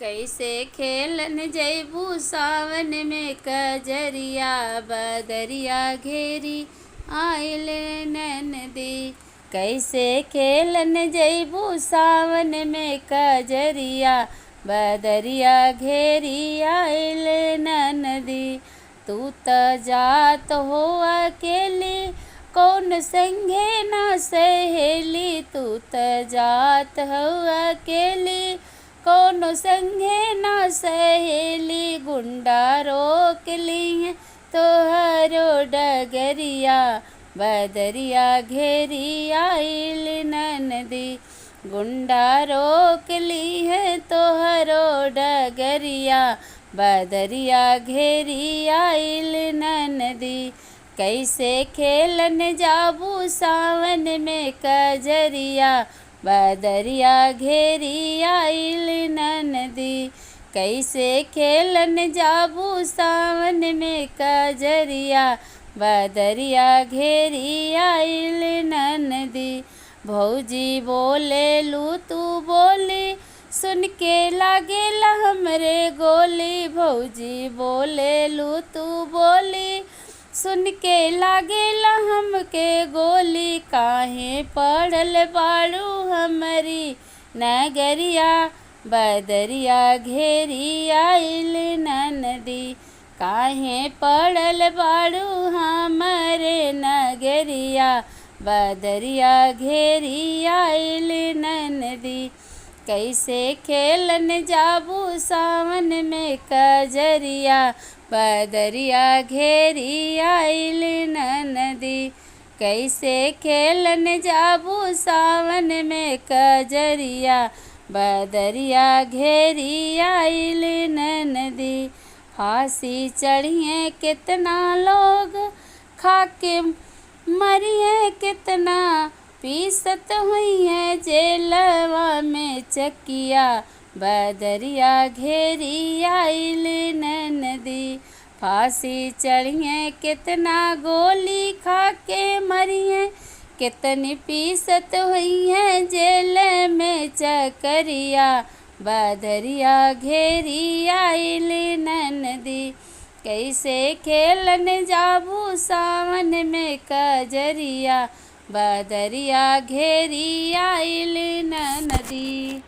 कैसे खेलन जैबू सावन में कजरिया, बदरिया घेरी आइल ननदी। कैसे खेलन जैबू सावन में कजरिया, बदरिया घेरी आइल ननदी। तू त जात हो अकेली, कौन संगे ना सहेली। तू त जात हो अकेली, कौनो संगे ना सहेली। गुंडा रोक लिए तोहरो डगरिया, बदरिया घेरी आइल ननदी। गुंडा रोक ली है तोहरो डगरिया, बदरिया घेरी आइल ननदी। कैसे खेलन जाबू सावन में कजरिया, बदरिया घेरी आइल ननदी। कैसे खेलन जाबू सावन में कजरिया, बदरिया घेरी आइल ननदी। भौजी बोले लू तू बोली, सुन के लागेला हमरे गोली। भौजी बोले लू तू बोली, सुन के लागेला हमके गोली। काहे पड़ल बाड़ू हमरी नगरिया, बदरिया घेरी आइल ननदी। काहे पड़ल बाड़ू हमरे नगरिया, बदरिया घेरी आइल ननदी। कैसे खेलन जाबू सावन में कजरिया, बदरिया घेरी आइल ननदी। कैसे खेलन जाबू सावन में कजरिया, बदरिया घेरी आइल ननदी। फांसी चढ़िए कितना लोग, खाके मरिए कितना। पीसत हुई है जेलवा में चकिया, बदरिया घेरी आइल ननदी। फांसी चढ़िए कितना, गोली खाके मरिए कितनी। पीसत हुई है जेल में चकरिया, बदरिया घेरी आइल ननदी। कैसे खेलन जाबू सावन में कजरिया, बदरिया घेरी आइल ननदी।